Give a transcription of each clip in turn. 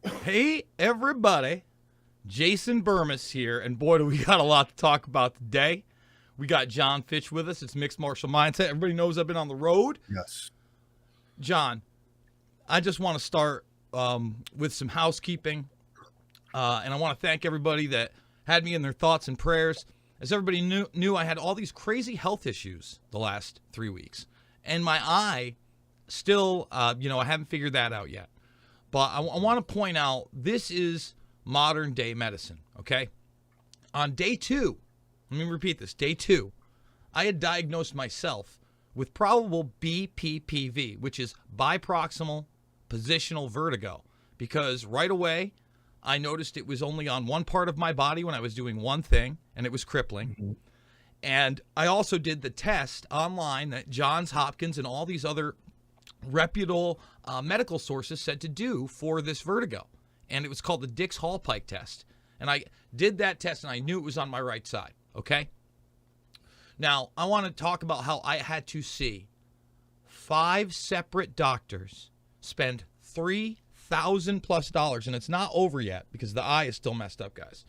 Hey, everybody. Jason Bermas here, and boy, do we got a lot to talk about today. We got John Fitch with us. It's Mixed Martial Mindset. Everybody knows I've been on the road. Yes. John, I just want to start with some housekeeping, and I want to thank everybody that had me in their thoughts and prayers. As everybody knew, I had all these crazy health issues the last 3 weeks, and my eye still, I haven't figured that out yet. But I want to point out, this is modern day medicine, okay? On day 2, let me repeat this, day 2, I had diagnosed myself with probable BPPV, which is biproximal positional vertigo, because right away I noticed it was only on one part of my body when I was doing one thing, and it was crippling. Mm-hmm. And I also did the test online that Johns Hopkins and all these other reputable medical sources said to do for this vertigo, and it was called the Dix-Hallpike test. And I did that test, and I knew it was on my right side. Okay. Now I want to talk about how I had to see 5 separate doctors, spend $3,000+ and it's not over yet because the eye is still messed up, guys.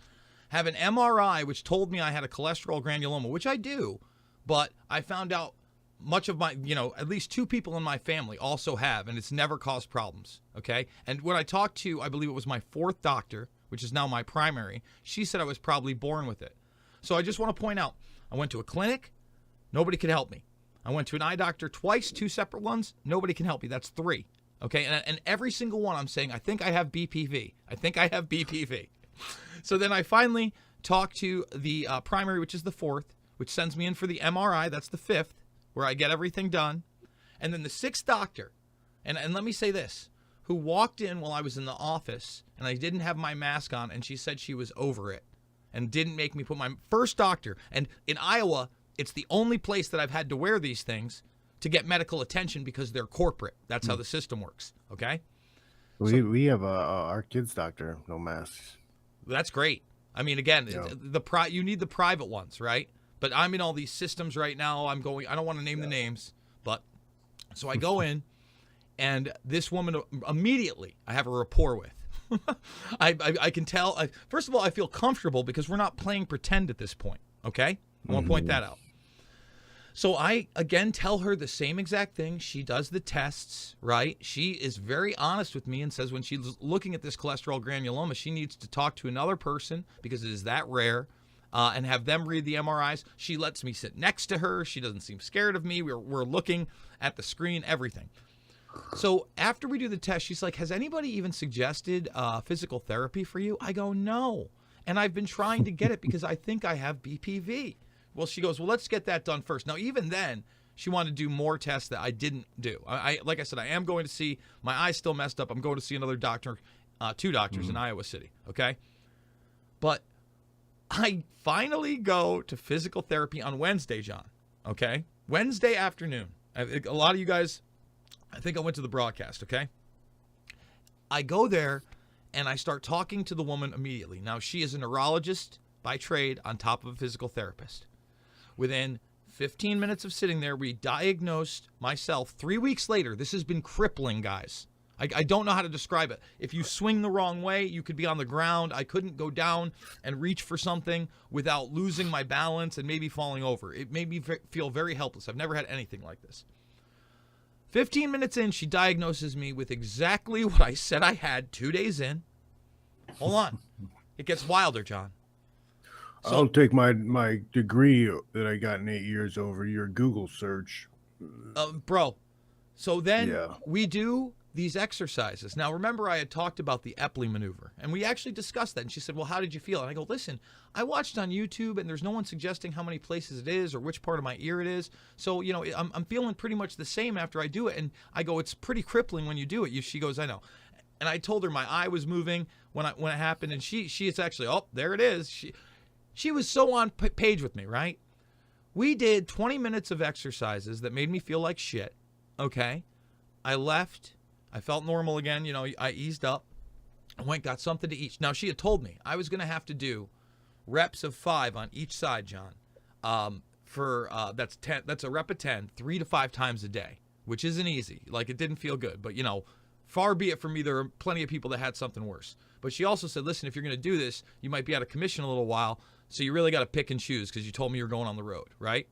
Have an MRI which told me I had a cholesterol granuloma, which I do, but I found out much of my, at least 2 people in my family also have, and it's never caused problems, okay? And when I talked to, I believe it was my 4th doctor, which is now my primary, she said I was probably born with it. So I just want to point out, I went to a clinic, nobody could help me. I went to an eye doctor twice, 2 separate ones, nobody can help me. That's 3, okay? And every single one I'm saying, I think I have BPV. I think I have BPV. So then I finally talked to the primary, which is the 4th, which sends me in for the MRI, that's the 5th, where I get everything done. And then the 6th doctor, and let me say this, who walked in while I was in the office and I didn't have my mask on, and she said she was over it and didn't make me put my first doctor. And in Iowa, it's the only place that I've had to wear these things to get medical attention because they're corporate. That's how the system works, okay? We have our kids' doctor, no masks. That's great. I mean, again, you need the private ones, right? But I'm in all these systems right now. I don't want to name the names, but so I go in, and this woman immediately I have a rapport with. I can tell. First of all, I feel comfortable because we're not playing pretend at this point, okay? I want to point that out. So I, again, tell her the same exact thing. She does the tests, right? She is very honest with me and says when she's looking at this cholesterol granuloma, she needs to talk to another person because it is that rare. And have them read the MRIs. She lets me sit next to her. She doesn't seem scared of me. We're looking at the screen, everything. So after we do the test, she's like, has anybody even suggested physical therapy for you? I go, no. And I've been trying to get it because I think I have BPV. Well, she goes, well, let's get that done first. Now, even then, she wanted to do more tests that I didn't do. Like I said, I am going to see, my eye's still messed up. I'm going to see another doctor, 2 doctors in Iowa City, okay? But I finally go to physical therapy on Wednesday, John, okay? Wednesday afternoon. A lot of you guys, I think I went to the broadcast, okay? I go there, and I start talking to the woman immediately. Now, she is a neurologist by trade on top of a physical therapist. Within 15 minutes of sitting there, we diagnosed myself 3 weeks later. This has been crippling, guys. I don't know how to describe it. If you swing the wrong way, you could be on the ground. I couldn't go down and reach for something without losing my balance and maybe falling over. It made me feel very helpless. I've never had anything like this. 15 minutes in, she diagnoses me with exactly what I said I had 2 days in. Hold on. It gets wilder, John. So, I'll take my degree that I got in 8 years over your Google search. Bro, so then we do these exercises. Now, remember I had talked about the Epley maneuver, and we actually discussed that, and she said, well, how did you feel? And I go, listen, I watched on YouTube, and there's no one suggesting how many places it is or which part of my ear it is. So, I'm feeling pretty much the same after I do it, and I go, it's pretty crippling when you do it. She goes, I know. And I told her my eye was moving when it happened, and she is actually, oh, there it is. She was so on page with me, right? We did 20 minutes of exercises that made me feel like shit, okay? I left. I felt normal again. I eased up. I went, got something to eat. Now, she had told me I was going to have to do reps of 5 on each side, John. That's 10. That's a rep of 10, 3 to 5 times a day, which isn't easy. Like, it didn't feel good, but, Far be it from me. There are plenty of people that had something worse. But she also said, listen, if you're going to do this, you might be out of commission a little while. So you really got to pick and choose because you told me you're going on the road, right?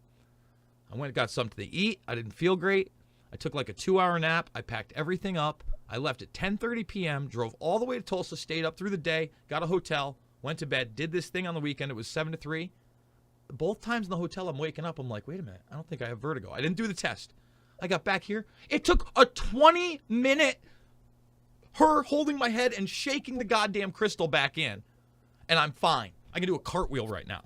I went and got something to eat. I didn't feel great. I took like a 2-hour nap. I packed everything up. I left at 10:30 p.m., drove all the way to Tulsa, stayed up through the day, got a hotel, went to bed, did this thing on the weekend. It was 7 to 3. Both times in the hotel, I'm waking up. I'm like, wait a minute. I don't think I have vertigo. I didn't do the test. I got back here. It took a 20-minute her holding my head and shaking the goddamn crystal back in. And I'm fine. I can do a cartwheel right now.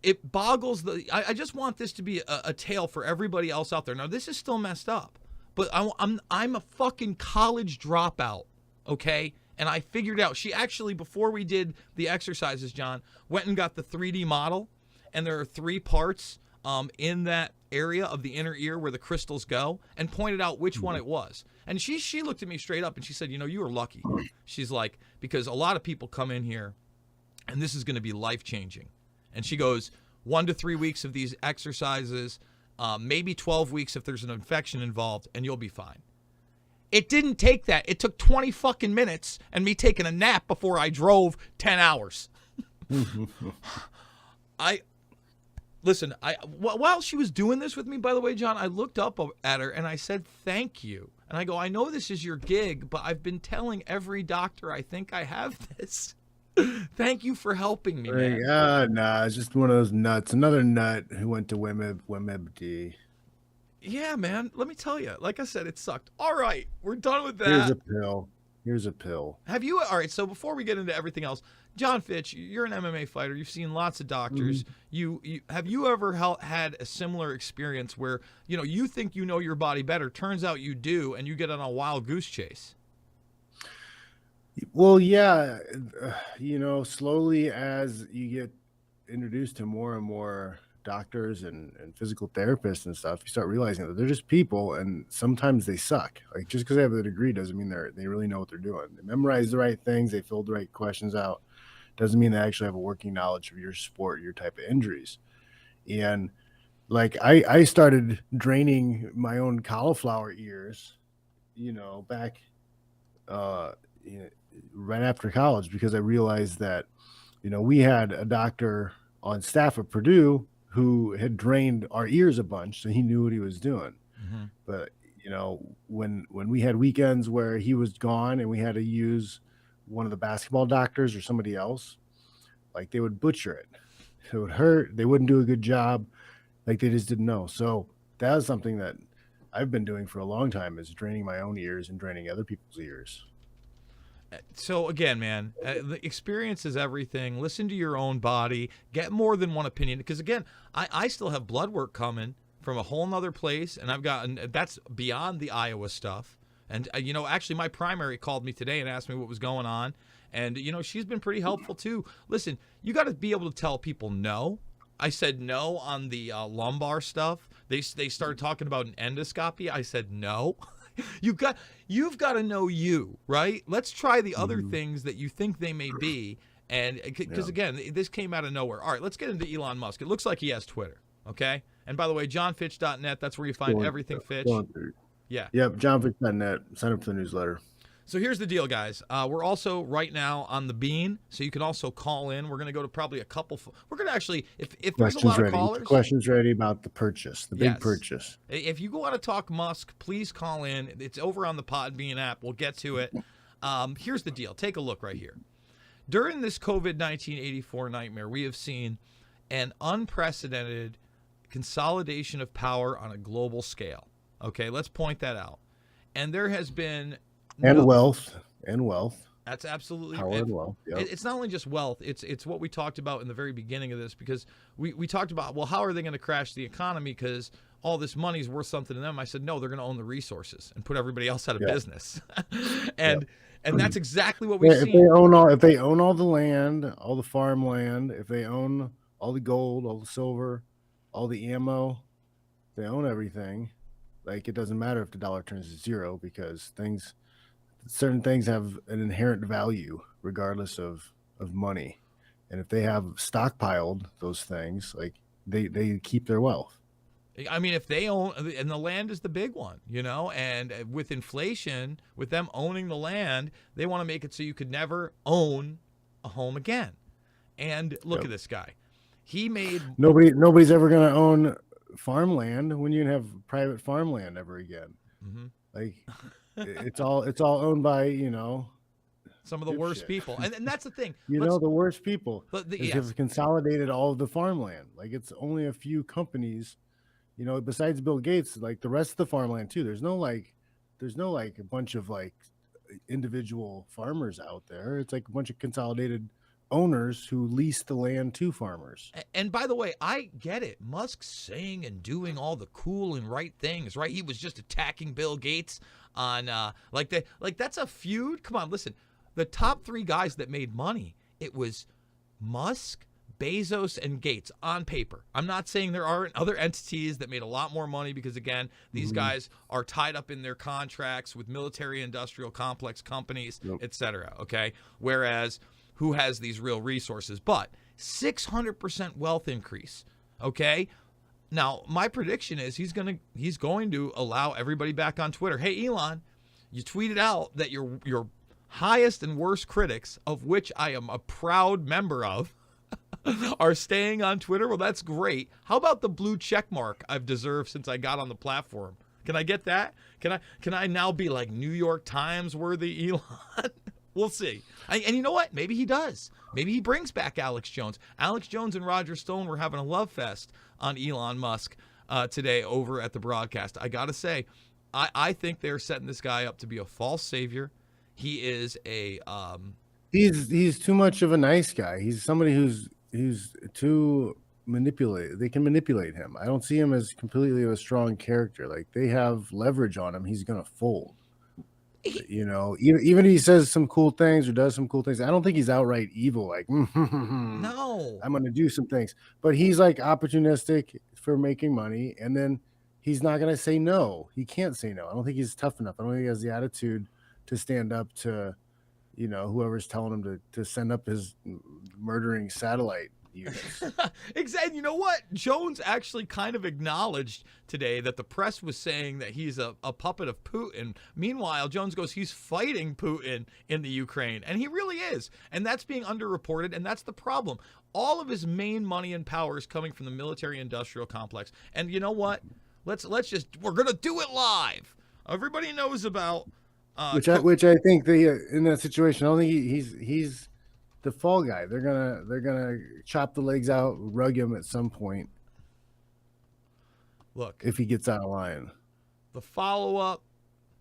It boggles the. I just want this to be a tale for everybody else out there. Now this is still messed up, but I'm a fucking college dropout, okay? And I figured out. She actually, before we did the exercises, John, went and got the 3D model, and there are 3 parts in that area of the inner ear where the crystals go, and pointed out which one it was. And she looked at me straight up and she said, you were lucky. She's like, because a lot of people come in here, and this is going to be life-changing. And she goes, 1 to 3 weeks of these exercises, maybe 12 weeks if there's an infection involved, and you'll be fine. It didn't take that. It took 20 fucking minutes and me taking a nap before I drove 10 hours. While she was doing this with me, by the way, John, I looked up at her and I said, thank you. And I go, I know this is your gig, but I've been telling every doctor I think I have this. Thank you for helping me, man. Nah, it's just one of those nuts. Another nut who went to WebMD. Yeah, man. Let me tell you. Like I said, it sucked. All right, we're done with that. Here's a pill. Have you? All right. So before we get into everything else, John Fitch, you're an MMA fighter. You've seen lots of doctors. Have you ever had a similar experience where you think you know your body better? Turns out you do, and you get on a wild goose chase. Well, yeah, slowly as you get introduced to more and more doctors and physical therapists and stuff, you start realizing that they're just people, and sometimes they suck. Like, just because they have a degree doesn't mean they really know what they're doing. They memorize the right things, they fill the right questions out. Doesn't mean they actually have a working knowledge of your sport, your type of injuries. And like I started draining my own cauliflower ears, back right after college, because I realized that, we had a doctor on staff at Purdue who had drained our ears a bunch, so he knew what he was doing. Mm-hmm. But, when we had weekends where he was gone and we had to use one of the basketball doctors or somebody else, like, they would butcher it. It would hurt. They wouldn't do a good job. Like, they just didn't know. So that was something that I've been doing for a long time, is draining my own ears and draining other people's ears. So again, man, the experience is everything. Listen to your own body. Get more than one opinion, because again, I still have blood work coming from a whole nother place, and that's beyond the Iowa stuff. And actually, my primary called me today and asked me what was going on, and she's been pretty helpful too. Listen, you got to be able to tell people no. I said no on the lumbar stuff. They started talking about an endoscopy. I said no. You've got to know you, right? Let's try the other things that you think they may be, and because again, this came out of nowhere. All right, let's get into Elon Musk. It looks like he has Twitter, okay? And by the way, johnfitch.net, that's where you find everything Fitch. Yeah. Yep, johnfitch.net. Sign up for the newsletter. So here's the deal, guys. We're also right now on the Bean, so you can also call in. We're going to go to probably a couple. We're going to actually, if there's a lot of callers. Questions ready about the purchase, the big purchase. If you want to talk Musk, please call in. It's over on the Podbean app. We'll get to it. Here's the deal. Take a look right here. During this COVID-19 84 nightmare, we have seen an unprecedented consolidation of power on a global scale. Okay, let's point that out. And there has been... wealth. That's absolutely power and wealth. Yep. It's not only just wealth. It's what we talked about in the very beginning of this, because we talked about, well, how are they going to crash the economy because all this money is worth something to them? I said, no, they're going to own the resources and put everybody else out of business. And that's exactly what we've seen. If they own all the land, all the farmland, if they own all the gold, all the silver, all the ammo, they own everything. Like, it doesn't matter if the dollar turns to zero, because certain things have an inherent value regardless of money. And if they have stockpiled those things, like, they keep their wealth. I mean, if they own, and the land is the big one, and with inflation, with them owning the land, they want to make it so you could never own a home again. And look at this guy. He made nobody's ever going to own farmland when you can have private farmland ever again. Mm-hmm. Like it's all owned by, some of the worst people. And that's the thing. The worst people yes. have consolidated all of the farmland. Like it's only a few companies, besides Bill Gates, like the rest of the farmland too. There's no a bunch of like individual farmers out there. It's like a bunch of consolidated owners who lease the land to farmers. And by the way, I get it. Musk's saying and doing all the cool and right things, right? He was just attacking Bill Gates on that's a feud. Come on, listen. The top 3 guys that made money, it was Musk, Bezos, and Gates on paper. I'm not saying there aren't other entities that made a lot more money because, again, these guys are tied up in their contracts with military-industrial complex companies, et cetera, okay? Whereas who has these real resources? But 600% wealth increase, okay? Now, my prediction is he's going to allow everybody back on Twitter. Hey, Elon, you tweeted out that your highest and worst critics, of which I am a proud member of, are staying on Twitter. Well, that's great. How about the blue check mark I've deserved since I got on the platform? Can I get that? Can I now be like New York Times worthy, Elon? We'll see. And you know what? Maybe he does. Maybe he brings back Alex Jones. Alex Jones and Roger Stone were having a love fest on Elon Musk today over at the broadcast. I got to say, I think they're setting this guy up to be a false savior. He is a he's too much of a nice guy. He's somebody who's too manipulated. They can manipulate him. I don't see him as completely a strong character. Like they have leverage on him. He's gonna fold. Even if he says some cool things or does some cool things, I don't think he's outright evil. Like no, I'm gonna do some things. But he's like opportunistic for making money, and then he's not gonna say no. He can't say no. I don't think he's tough enough. I don't think he has the attitude to stand up to, whoever's telling him to send up his murdering satellite units. Exactly. You know what? Jones actually kind of acknowledged today that the press was saying that he's a puppet of Putin. Meanwhile, Jones goes, he's fighting Putin in the Ukraine. And he really is. And that's being underreported. And that's the problem. All of his main money and power is coming from the military-industrial complex. And you know what? We're going to do it live. Everybody knows about... which I think in that situation, I don't think he's the fall guy. They're gonna chop the legs out, rug him at some point. Look, if he gets out of line. The follow-up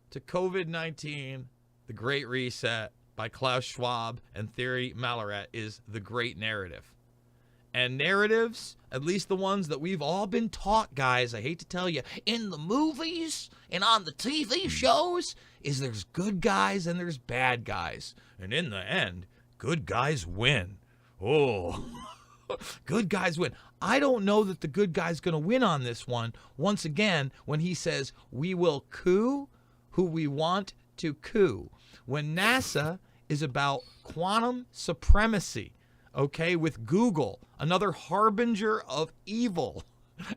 to COVID-19, The Great Reset by Klaus Schwab and Thierry Malaret is the great narrative. And narratives, at least the ones that we've all been taught, guys, I hate to tell you, in the movies and on the TV shows, is there's good guys and there's bad guys. And in the end, good guys win. Oh, good guys win. I don't know that the good guy's going to win on this one. Once again, when he says, we will coup who we want to coup. When NASA is about quantum supremacy, okay, with Google, another harbinger of evil,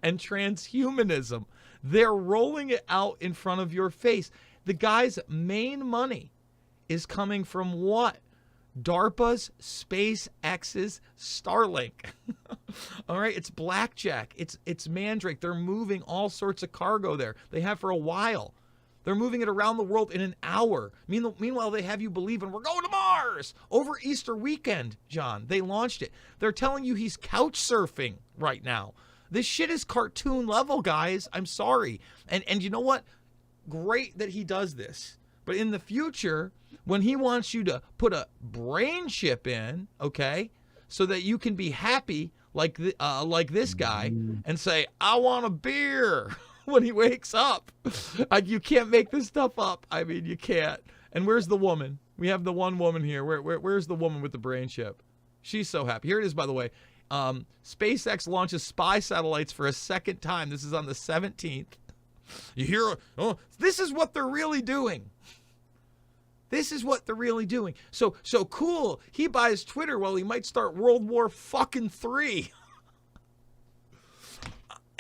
and transhumanism. They're rolling it out in front of your face. The guy's main money is coming from what? DARPA's, SpaceX's Starlink. All right, it's blackjack. It's Mandrake. They're moving all sorts of cargo there. They have for a while. They're moving it around the world in an hour. Meanwhile, they have you believing we're going to Mars over Easter weekend, John. They launched it. They're telling you he's couch surfing right now. This shit is cartoon level, guys. I'm sorry. And you know what? Great that he does this. But in the future, when he wants you to put a brain chip in, okay, so that you can be happy like this guy and say, I want a beer. When he wakes up, you can't make this stuff up. I mean, you can't. And where's the woman? We have the one woman here. Where's the woman with the brain chip? She's so happy. Here it is, by the way. SpaceX launches spy satellites for a second time. This is on the 17th. You hear? Oh, this is what they're really doing. This is what they're really doing. So cool. He buys Twitter. Well, he might start World War fucking III.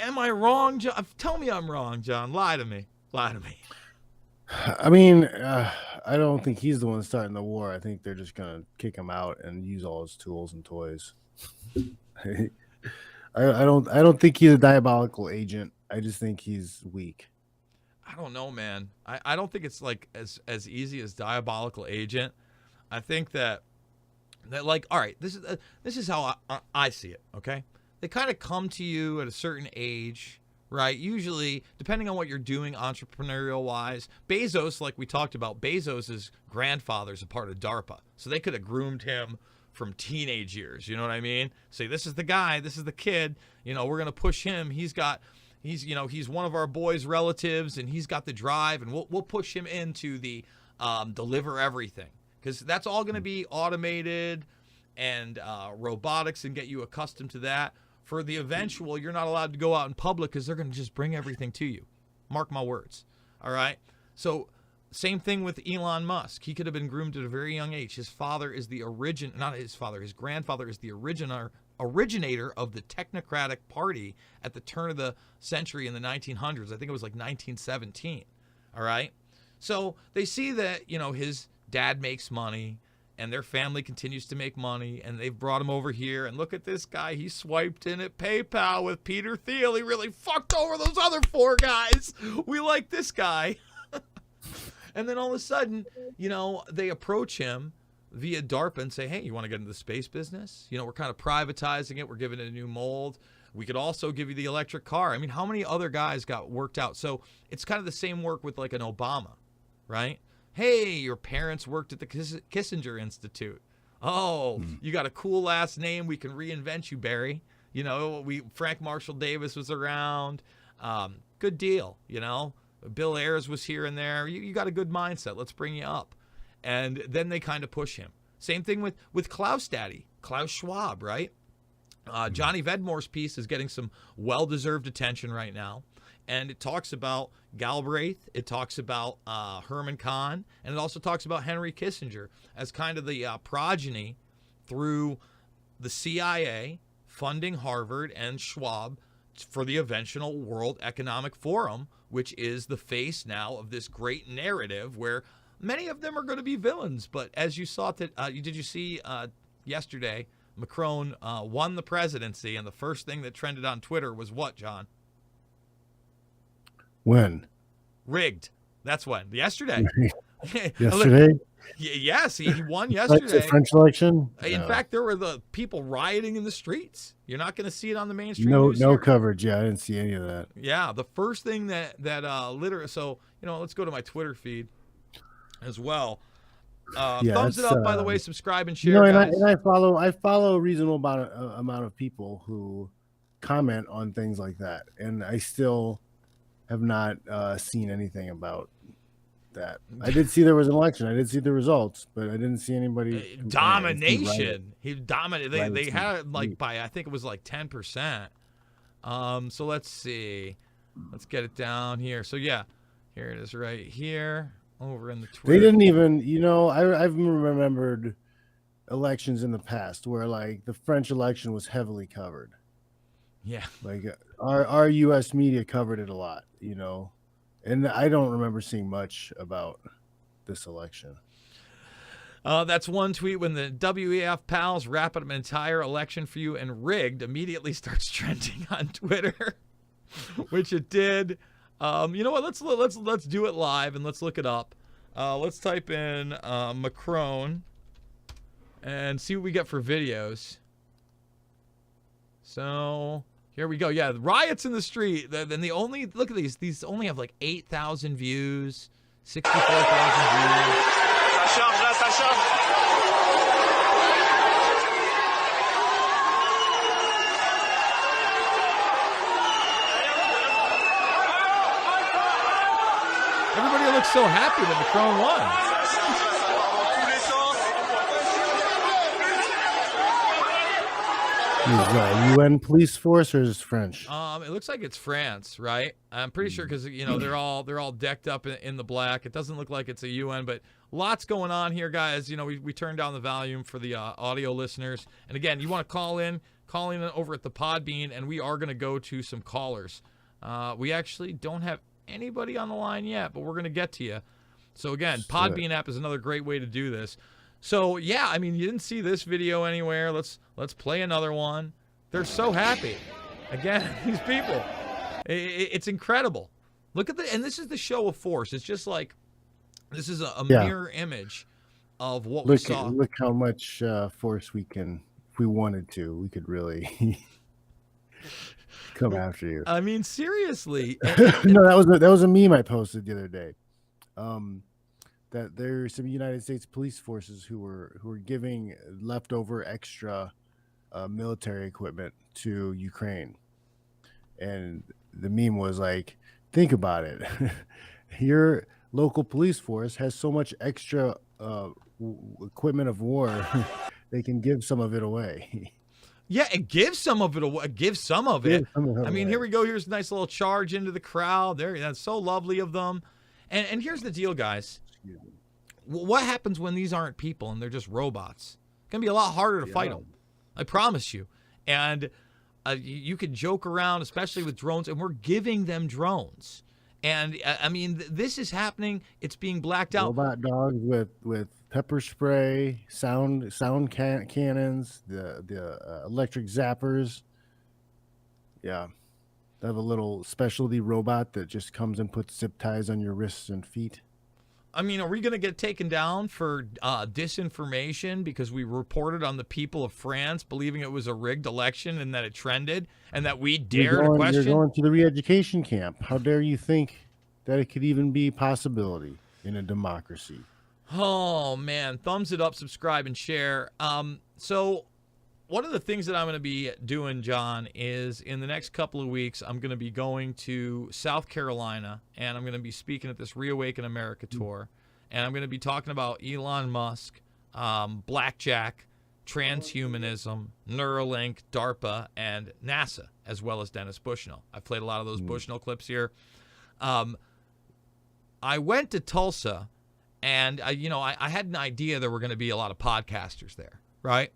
Am I wrong, John? Tell me I'm wrong, John. Lie to me. Lie to me. I mean, I don't think he's the one starting the war. I think they're just gonna kick him out and use all his tools and toys. I don't think he's a diabolical agent. I just think he's weak. I don't know, man. I don't think it's like as easy as diabolical agent. I think that like, all right, this is how I see it. Okay, they kind of come to you at a certain age, right? Usually, depending on what you're doing, entrepreneurial wise. Bezos, like we talked about, Bezos's grandfather's a part of DARPA, so they could have groomed him from teenage years. You know what I mean? Say, this is the guy, this is the kid. You know, we're gonna push him. He's one of our boys' relatives, and he's got the drive, and we'll push him into the deliver everything, because that's all going to be automated and robotics, and get you accustomed to that. For the eventual, you're not allowed to go out in public because they're going to just bring everything to you. Mark my words. All right. So same thing with Elon Musk. He could have been groomed at a very young age. His father is the his grandfather is the originator of the technocratic party at the turn of the century in the 1900s. I think it was like 1917. All right. So they see that, his dad makes money and their family continues to make money, and they've brought him over here. And look at this guy. He swiped in at PayPal with Peter Thiel. He really fucked over those other 4 guys. We like this guy. And then all of a sudden, they approach him via DARPA and say, hey, you want to get into the space business? We're kind of privatizing it. We're giving it a new mold. We could also give you the electric car. I mean, how many other guys got worked out? So it's kind of the same work with like an Obama, right? Hey, your parents worked at the Kissinger Institute. Oh, you got a cool last name. We can reinvent you, Barry. Frank Marshall Davis was around. Good deal, Bill Ayers was here and there. You got a good mindset. Let's bring you up. And then they kind of push him. Same thing with Klaus Daddy, Klaus Schwab, right? Johnny Vedmore's piece is getting some well-deserved attention right now. And it talks about Galbraith, it talks about Herman Kahn, and it also talks about Henry Kissinger as kind of the progeny through the CIA funding Harvard and Schwab for the eventual World Economic Forum, which is the face now of this great narrative where many of them are going to be villains. But as you saw, did you see yesterday, Macron won the presidency, and the first thing that trended on Twitter was what, John? When? Rigged. That's when. Yesterday. Yesterday? Yes, he won yesterday. The French election? In fact, there were the people rioting in the streets. You're not going to see it on the mainstream news. No here. coverage. Yeah, I didn't see any of that. Yeah, the first thing that literally. So let's go to my Twitter feed as well. Thumbs it up, by the way. Subscribe and share. And I follow a reasonable amount of people who comment on things like that, and I still have not seen anything about that. I did see there was an election. I did see the results, but I didn't see anybody. Domination. He dominated. They had it like by, I think it was like 10%. So let's see. Let's get it down here. So yeah, here it is right here over in the Twitter. They didn't even, I've remembered elections in the past where like the French election was heavily covered. Yeah. Like our U.S. media covered it a lot, and I don't remember seeing much about this election. That's one tweet. When the WEF pals wrap up an entire election for you and rigged immediately starts trending on Twitter, which it did. You know what? Let's do it live and let's look it up. Let's type in Macron and see what we get for videos. So here we go. Yeah, riots in the street. Then look at these. These only have like 8,000 views, 64,000 views. Everybody looks so happy that Macron won. Is UN police force or is it French? It looks like it's France, right? I'm pretty sure because they're all decked up in the black. It doesn't look like it's a UN, but lots going on here, guys. We turned down the volume for the audio listeners. And again, you want to call in over at the Podbean, and we are going to go to some callers. We actually don't have anybody on the line yet, but we're going to get to you. So again, Podbean app is another great way to do this. So yeah, I mean, you didn't see this video anywhere. Let's play another one. They're so happy. Again, these people, it's incredible. Look at and this is the show of force. It's just like, this is a mirror image of what we saw. Look how much force we can, if we wanted to, we could really come after you. I mean, seriously. No, that was a meme I posted the other day. That there are some United States police forces who were giving leftover extra military equipment to Ukraine, and the meme was like, think about it. Your local police force has so much extra equipment of war, they can give some of it away. Yeah, and give some of it away. Give some of it. I mean, here we go. Here's a nice little charge into the crowd. That's so lovely of them. And here's the deal, guys. What happens when these aren't people and they're just robots? It's going to be a lot harder to fight them. I promise you. And you could joke around, especially with drones, and we're giving them drones. And I mean, this is happening. It's being blacked out. Robot dogs with pepper spray, sound cannons, the electric zappers. Yeah. They have a little specialty robot that just comes and puts zip ties on your wrists and feet. I mean, are we going to get taken down for disinformation because we reported on the people of France believing it was a rigged election and that it trended and that we dare to question? You're going to the re-education camp. How dare you think that it could even be a possibility in a democracy? Oh, man. Thumbs it up, subscribe, and share. So one of the things that I'm going to be doing, John, is in the next couple of weeks, I'm going to be going to South Carolina, and I'm going to be speaking at this Reawaken America tour. And I'm going to be talking about Elon Musk, blackjack, transhumanism, Neuralink, DARPA, and NASA, as well as Dennis Bushnell. I've played a lot of those Bushnell clips here. I went to Tulsa, and I had an idea there were going to be a lot of podcasters there, right?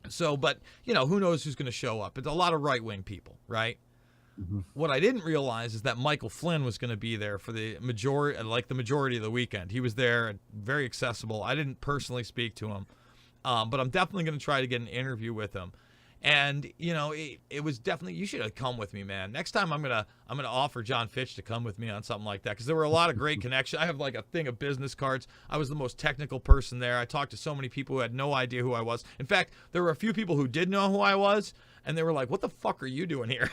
So, but, who knows who's going to show up? It's a lot of right-wing people, right? Mm-hmm. What I didn't realize is that Michael Flynn was going to be there for the majority of the weekend. He was there, very accessible. I didn't personally speak to him, but I'm definitely going to try to get an interview with him. And, it was definitely, you should have come with me, man. Next time I'm going to offer John Fitch to come with me on something like that, because there were a lot of great connections. I have like a thing of business cards. I was the most technical person there. I talked to so many people who had no idea who I was. In fact, there were a few people who did know who I was, and they were like, what the fuck are you doing here?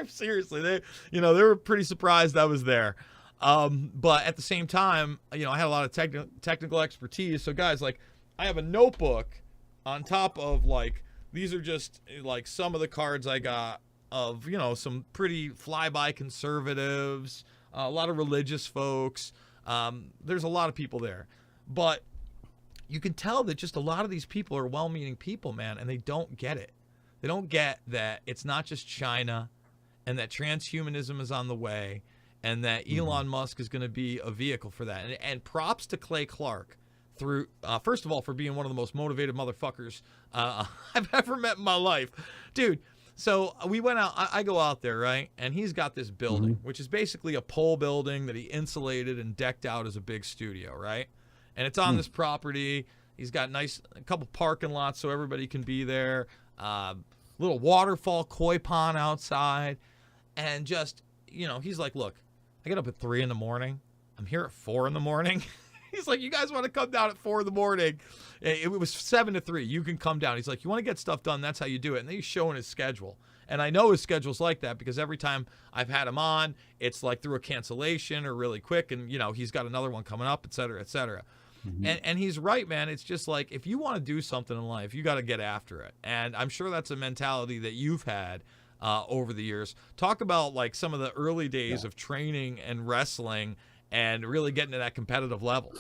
Seriously, they were pretty surprised I was there. But at the same time, I had a lot of technical expertise. So guys, I have a notebook on top of these are just some of the cards I got of, some pretty flyby conservatives, a lot of religious folks. There's a lot of people there, but you can tell that just a lot of these people are well-meaning people, man, and they don't get it. They don't get that it's not just China and that transhumanism is on the way and that Elon Musk is going to be a vehicle for that. And props to Clay Clark. First of all, for being one of the most motivated motherfuckers I've ever met in my life. Dude, so we went out, I go out there, right? And he's got this building, which is basically a pole building that he insulated and decked out as a big studio, right? And it's on this property. He's got a couple parking lots so everybody can be there. Little waterfall, koi pond outside. And just, he's like, look, I get up at 3 a.m. I'm here at 4 a.m. He's like, you guys want to come down at 4 a.m? It was 7 to 3. You can come down. He's like, you want to get stuff done? That's how you do it. And then he's showing his schedule. And I know his schedule's like that because every time I've had him on, it's like through a cancellation or really quick. And, he's got another one coming up, et cetera, et cetera. And he's right, man. It's just like, if you want to do something in life, you got to get after it. And I'm sure that's a mentality that you've had over the years. Talk about some of the early days of training and wrestling and really getting to that competitive level.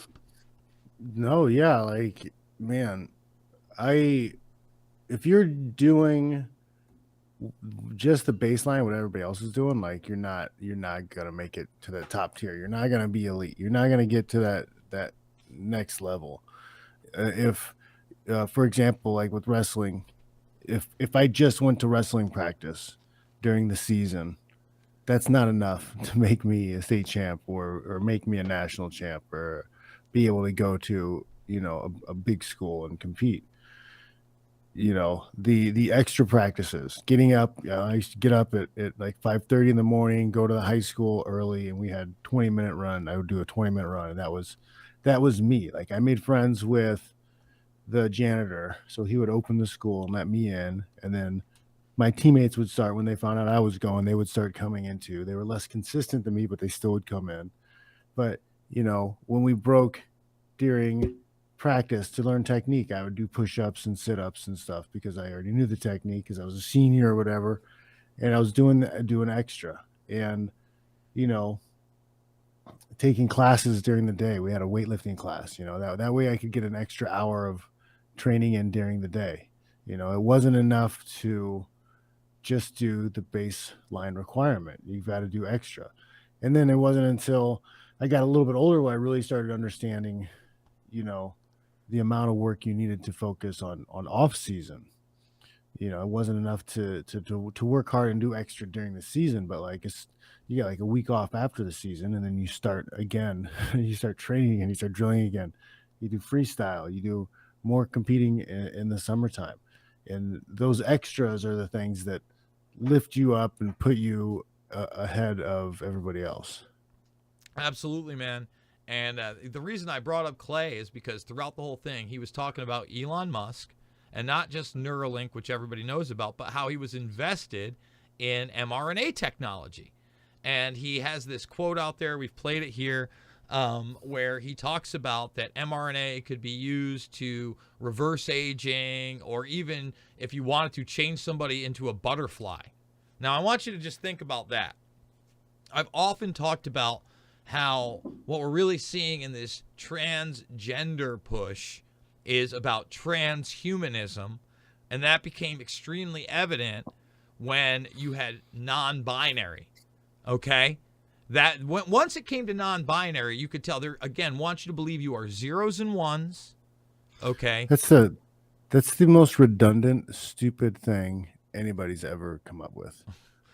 No, yeah, man, if you're doing just the baseline, what everybody else is doing, like you're not gonna make it to the top tier. You're not gonna be elite. You're not gonna get to that next level. If for example, like with wrestling, if I just went to wrestling practice during the season, that's not enough to make me a state champ or make me a national champ or be able to go to, you know, a big school and compete. You know, the extra practices, getting up. I used to get up at like 5:30 in the morning, go to the high school early, and we had 20-minute run. I would do a 20-minute run, and that was me. Like I made friends with the janitor, so he would open the school and let me in, and then my teammates would start when they found out I was going. They would start coming in too. They were less consistent than me, but they still would come in. But you know, when we broke during practice to learn technique, I would do push-ups and sit-ups and stuff because I already knew the technique because I was a senior or whatever, and I was doing extra. And you know, taking classes during the day. We had a weightlifting class. You know, that way I could get an extra hour of training in during the day. You know, it wasn't enough to just do the baseline requirement. You've got to do extra. And then it wasn't until I got a little bit older where I really started understanding, you know, the amount of work you needed to focus on off season. You know, it wasn't enough to work hard and do extra during the season, but like you get like a week off after the season, and then you start again. You start training and you start drilling again. You do freestyle. You do more competing in the summertime, and those extras are the things that lift you up and put you ahead of everybody else. Absolutely, man. And the reason I brought up Clay is because throughout the whole thing, he was talking about Elon Musk and not just Neuralink, which everybody knows about, but how he was invested in mRNA technology. And he has this quote out there, we've played it here, where he talks about that mRNA could be used to reverse aging, or even if you wanted to change somebody into a butterfly. Now, I want you to just think about that. I've often talked about how what we're really seeing in this transgender push is about transhumanism, and that became extremely evident when you had non-binary. Okay, that once it came to non-binary, you could tell they again want you to believe you are zeros and ones. Okay, that's the most redundant, stupid thing anybody's ever come up with.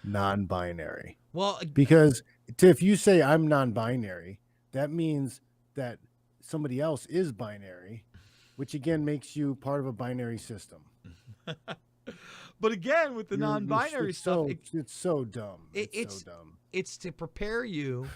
Non-binary. Well, because if you say I'm non-binary, that means that somebody else is binary, which again makes you part of a binary system. But again, with the non-binary stuff, it's so dumb. It's so dumb. It's to prepare you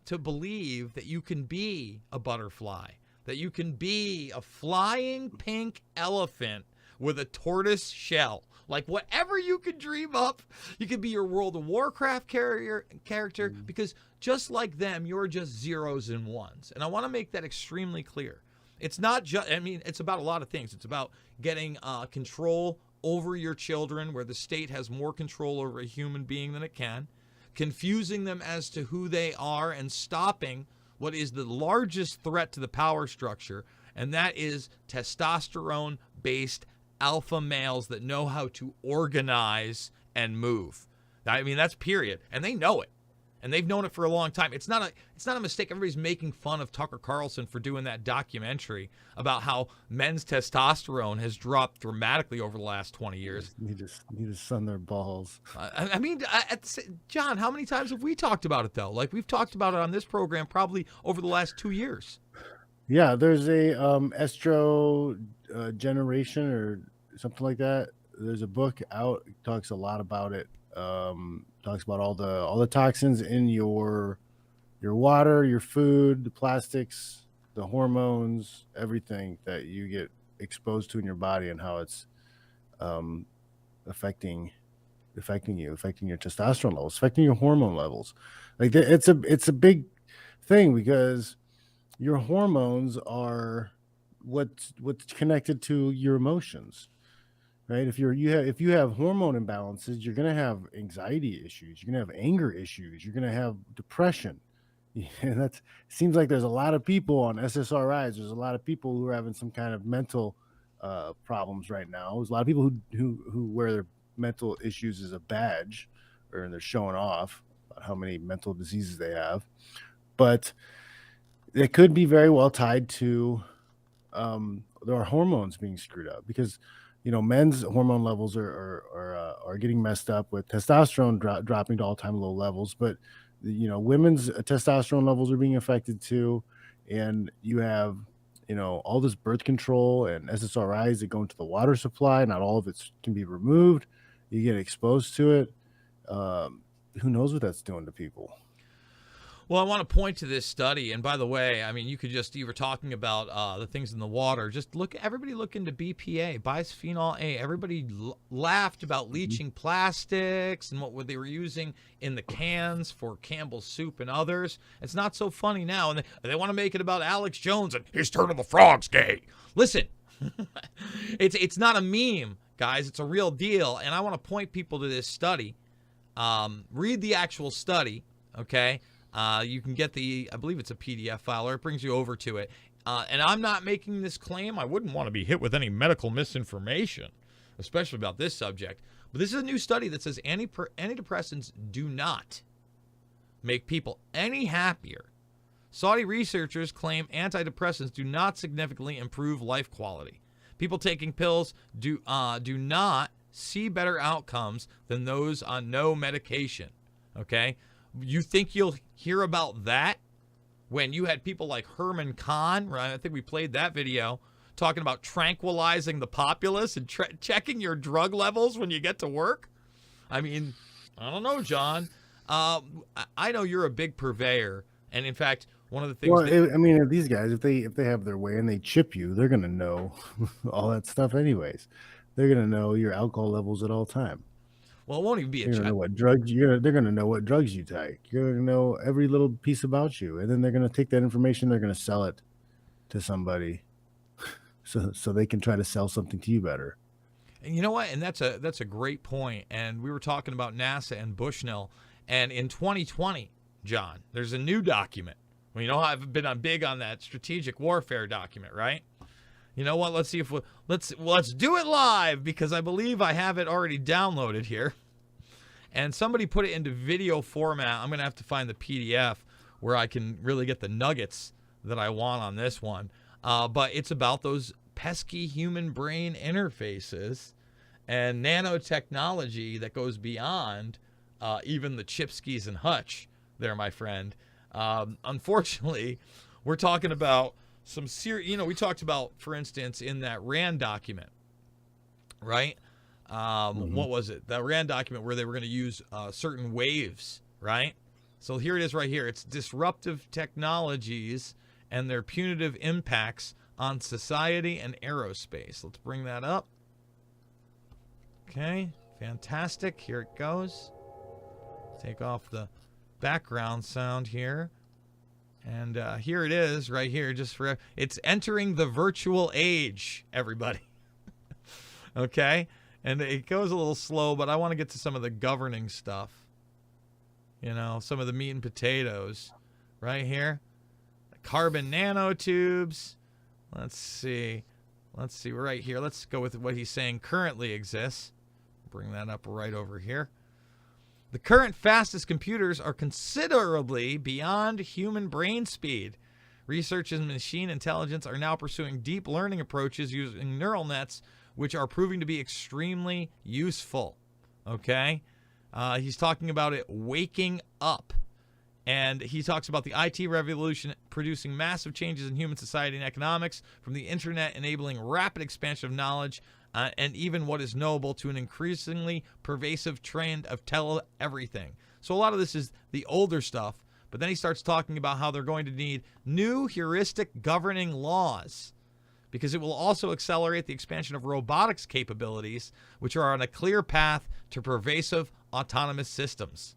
to believe that you can be a butterfly, that you can be a flying pink elephant with a tortoise shell. Like whatever you could dream up, you could be your World of Warcraft character, because just like them, you're just zeros and ones. And I want to make that extremely clear. It's not just, I mean, it's about a lot of things. It's about getting control over your children, where the state has more control over a human being than it can, confusing them as to who they are, and stopping what is the largest threat to the power structure, and that is testosterone-based alpha males that know how to organize and move. I mean, that's period. And they know it. And they've known it for a long time. It's not a mistake. Everybody's making fun of Tucker Carlson for doing that documentary about how men's testosterone has dropped dramatically over the last 20 years. Need to sun their balls. I mean, John, how many times have we talked about it, though? Like, we've talked about it on this program probably over the last 2 years. Yeah, there's a estro generation or something like that. There's a book out, talks a lot about it. Talks about all the toxins in your water, your food, the plastics, the hormones, everything that you get exposed to in your body, and how it's affecting you, affecting your testosterone levels, affecting your hormone levels. Like it's a big thing, because your hormones are what's connected to your emotions. Right? If you have hormone imbalances, you're going to have anxiety issues. You're going to have anger issues. You're going to have depression. And seems like there's a lot of people on SSRIs. There's a lot of people who are having some kind of mental problems right now. There's a lot of people who wear their mental issues as a badge, or they're showing off about how many mental diseases they have. But it could be very well tied to their hormones being screwed up, because men's hormone levels are getting messed up with testosterone dropping to all-time low levels, but women's testosterone levels are being affected too, and you have all this birth control and SSRIs that go into the water supply. Not all of it can be removed. You get exposed to it. Who knows what that's doing to people? Well, I want to point to this study, and by the way, I mean, you were talking about the things in the water. Just everybody look into BPA, bisphenol A. Everybody laughed about leaching plastics and what they were using in the cans for Campbell's soup and others. It's not so funny now, and they want to make it about Alex Jones and his turn of the frogs gay. Listen, it's not a meme, guys. It's a real deal, and I want to point people to this study. Read the actual study, okay? You can get I believe it's a PDF file, or it brings you over to it. And I'm not making this claim. I wouldn't want to be hit with any medical misinformation, especially about this subject. But this is a new study that says antidepressants do not make people any happier. Saudi researchers claim antidepressants do not significantly improve life quality. People taking pills do not see better outcomes than those on no medication. Okay? You think you'll hear about that when you had people like Herman Kahn, right? I think we played that video, talking about tranquilizing the populace and checking your drug levels when you get to work? I mean, I don't know, John. I know you're a big purveyor, and in fact, one of the things. Well, I mean, these guys, if they have their way and they chip you, they're gonna know all that stuff anyways. They're gonna know your alcohol levels at all time. Well, it won't even be a know what drugs they're gonna know what drugs you take. You're gonna know every little piece about you, and then they're gonna take that information. They're gonna sell it to somebody, so they can try to sell something to you better. And you know what? And that's a great point. And we were talking about NASA and Bushnell, and in 2020, John, there's a new document. Well, you know how I've been big on that strategic warfare document, right? You know what? Let's see if let's do it live, because I believe I have it already downloaded here. And somebody put it into video format. I'm going to have to find the PDF where I can really get the nuggets that I want on this one. But it's about those pesky human brain interfaces and nanotechnology that goes beyond even the Chipskis and Hutch there, my friend. Unfortunately, we're talking about some serious, we talked about, for instance, in that RAND document, right? What was it? That RAND document where they were going to use certain waves, right? So here it is right here. It's disruptive technologies and their punitive impacts on society and aerospace. Let's bring that up. Okay, fantastic. Here it goes. Take off the background sound here. And here it is right here. It's entering the virtual age, everybody. Okay? And it goes a little slow, but I want to get to some of the governing stuff. Some of the meat and potatoes right here. Carbon nanotubes. Let's see right here. Let's go with what he's saying currently exists. Bring that up right over here. The current fastest computers are considerably beyond human brain speed. Researchers in machine intelligence are now pursuing deep learning approaches using neural nets, which are proving to be extremely useful. Okay? He's talking about it waking up. And he talks about the IT revolution producing massive changes in human society and economics, from the internet enabling rapid expansion of knowledge, and even what is knowable, to an increasingly pervasive trend of tele-everything. So a lot of this is the older stuff, but then he starts talking about how they're going to need new heuristic governing laws, because it will also accelerate the expansion of robotics capabilities, which are on a clear path to pervasive autonomous systems.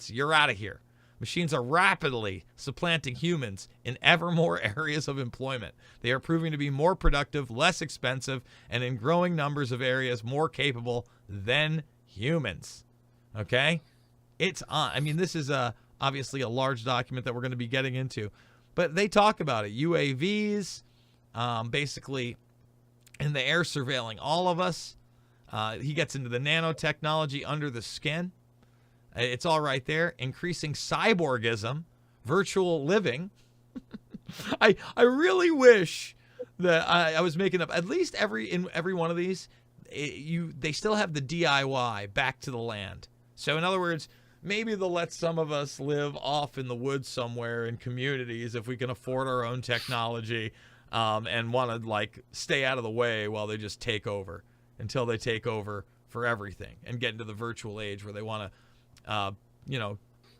You're out of here. Machines are rapidly supplanting humans in ever more areas of employment. They are proving to be more productive, less expensive, and in growing numbers of areas more capable than humans. Okay? It's on. I mean, this is obviously a large document that we're going to be getting into. But they talk about it. UAVs, basically in the air surveilling all of us. He gets into the nanotechnology under the skin. It's all right there. Increasing cyborgism, virtual living. I really wish that I was making up at least in every one of these. They still have the DIY, back to the land. So in other words, maybe they'll let some of us live off in the woods somewhere in communities if we can afford our own technology, and want to like stay out of the way while they just take over until they take over for everything and get into the virtual age where they want to,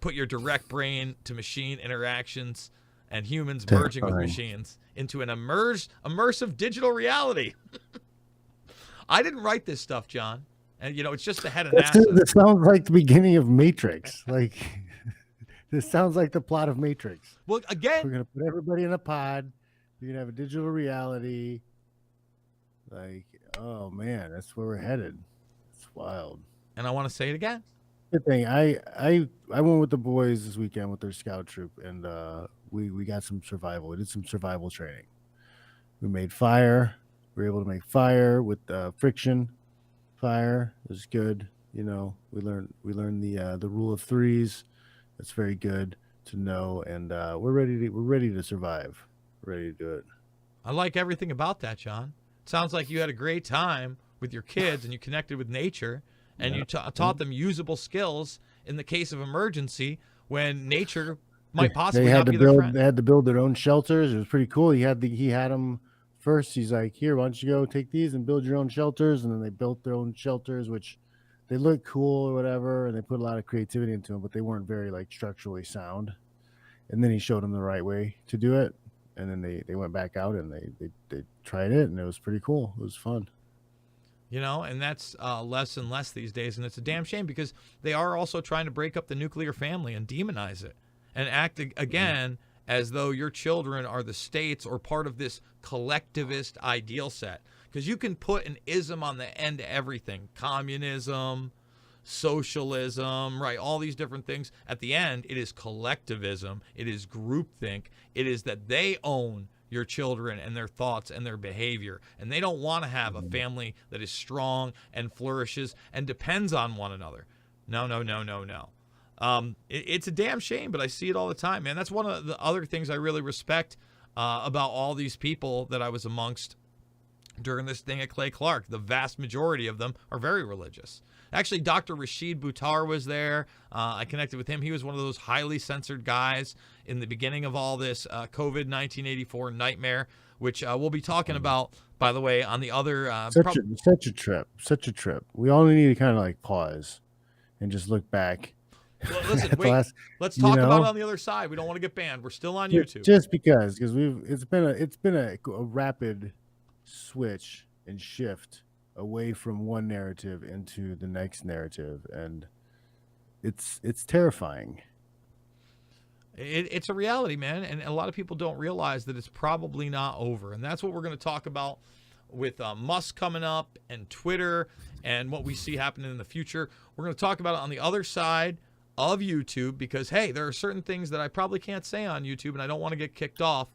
put your direct brain to machine interactions and humans merging with machines into an immersive digital reality. I didn't write this stuff, John. And, it's just the head of NASA. This sounds like the beginning of Matrix. Like, this sounds like the plot of Matrix. Well, again, we're going to put everybody in a pod. You're going to have a digital reality. Like, oh, man, that's where we're headed. It's wild. And I want to say it again. Good thing. I went with the boys this weekend with their scout troop, and we got some survival. We did some survival training. We made fire. We were able to make fire with friction fire. It was good. We learned the rule of threes. That's very good to know, and we're ready to survive. We're ready to do it. I like everything about that, John. It sounds like you had a great time with your kids and you connected with nature, and you taught them usable skills in the case of emergency when nature might possibly not be their friend. They had to build their own shelters. It was pretty cool. He had them first. He's like, here, why don't you go take these and build your own shelters? And then they built their own shelters, which they look cool or whatever, and they put a lot of creativity into them, but they weren't very like structurally sound. And then he showed them the right way to do it, and then they went back out and they tried it, and it was pretty cool. It was fun. And that's less and less these days, and it's a damn shame because they are also trying to break up the nuclear family and demonize it and act again as though your children are the states or part of this collectivist ideal set. Because you can put an ism on the end of everything. Communism, socialism, right? All these different things. At the end, it is collectivism. It is groupthink. It is that they own your children and their thoughts and their behavior. And they don't want to have a family that is strong and flourishes and depends on one another. No. It's a damn shame, but I see it all the time, man. That's one of the other things I really respect about all these people that I was amongst during this thing at Clay Clark. The vast majority of them are very religious. Actually, Dr. Rashid Buttar was there. I connected with him. He was one of those highly censored guys in the beginning of all this COVID 1984 nightmare, which we'll be talking about, by the way, on the other. Such a trip. We all need to kind of like pause and just look back. Well, listen, wait. Let's talk about it on the other side. We don't want to get banned. We're still on YouTube. Just because it's been a rapid switch and shift away from one narrative into the next narrative, and it's terrifying. It's a reality, man, and a lot of people don't realize that it's probably not over, and that's what we're going to talk about with Musk coming up and Twitter and what we see happening in the future. We're going to talk about it on the other side of YouTube because, hey, there are certain things that I probably can't say on YouTube, and I don't want to get kicked off.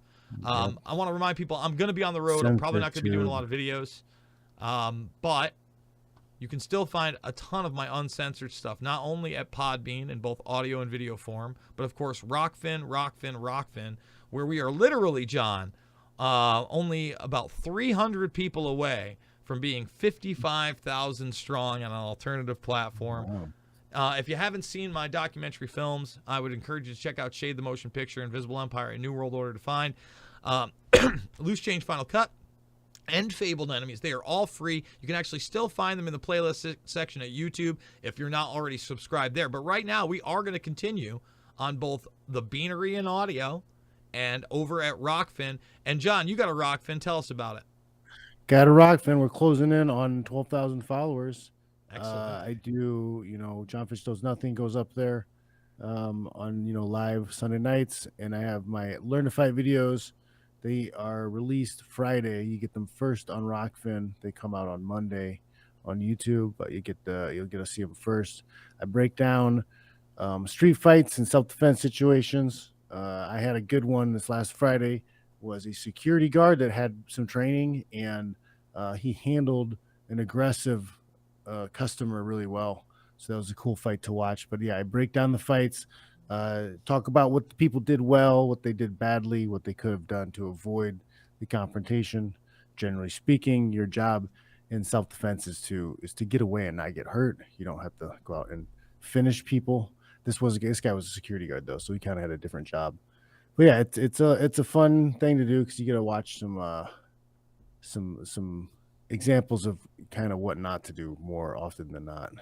I want to remind people I'm going to be on the road. I'm probably not going to be doing a lot of videos. But you can still find a ton of my uncensored stuff, not only at Podbean in both audio and video form, but of course Rockfin, where we are literally, John, only about 300 people away from being 55,000 strong on an alternative platform. Wow. If you haven't seen my documentary films, I would encourage you to check out Shade the Motion Picture, Invisible Empire, A New World Order Defined, Loose Change Final Cut, and Fabled Enemies. They are all free. You can actually still find them in the playlist section at YouTube if you're not already subscribed there. But right now, we are going to continue on both the Beanery and audio and over at Rockfin. And John, you got a Rockfin. Tell us about it. Got a Rockfin. We're closing in on 12,000 followers. Excellent. I do, John Fish Does Nothing goes up there on, live Sunday nights. And I have my Learn to Fight videos. They are released Friday. You get them first on Rockfin. They come out on Monday on YouTube, but you'll get to see them first. I break down street fights and self-defense situations. I had a good one this last Friday. Was a security guard that had some training and he handled an aggressive customer really well. So that was a cool fight to watch. But yeah, I break down the fights, talk about what the people did well, what they did badly, what they could have done to avoid the confrontation. Generally speaking, your job in self-defense is to get away and not get hurt. You don't have to go out and finish people. This guy was a security guard though, so he kind of had a different job. But yeah, it's a fun thing to do because you get to watch some examples of kind of what not to do more often than not.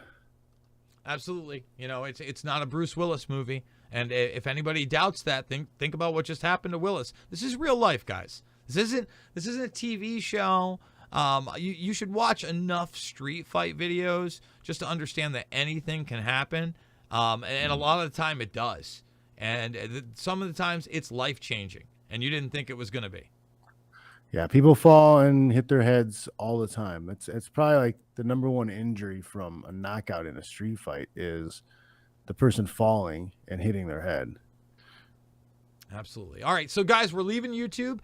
Absolutely. You know, it's not a Bruce Willis movie. And if anybody doubts that, think about what just happened to Willis. This is real life, guys. This isn't a TV show. You should watch enough street fight videos just to understand that anything can happen. And a lot of the time it does. And some of the times it's life-changing. And you didn't think it was going to be. Yeah, people fall and hit their heads all the time. It's probably like the number one injury from a knockout in a street fight is the person falling and hitting their head. Absolutely. All right, so guys, we're leaving YouTube.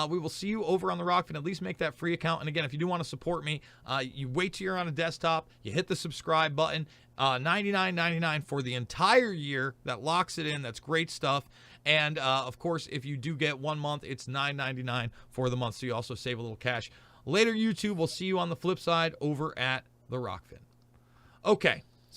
We will see you over on the Rockfin. At least make that free account. And again, if you do want to support me, you wait till you're on a desktop. You hit the subscribe button. $99.99 for the entire year. That locks it in. That's great stuff. And, of course, if you do get 1 month, it's $9.99 for the month. So you also save a little cash. Later, YouTube, we'll see you on the flip side over at the Rockfin. Okay.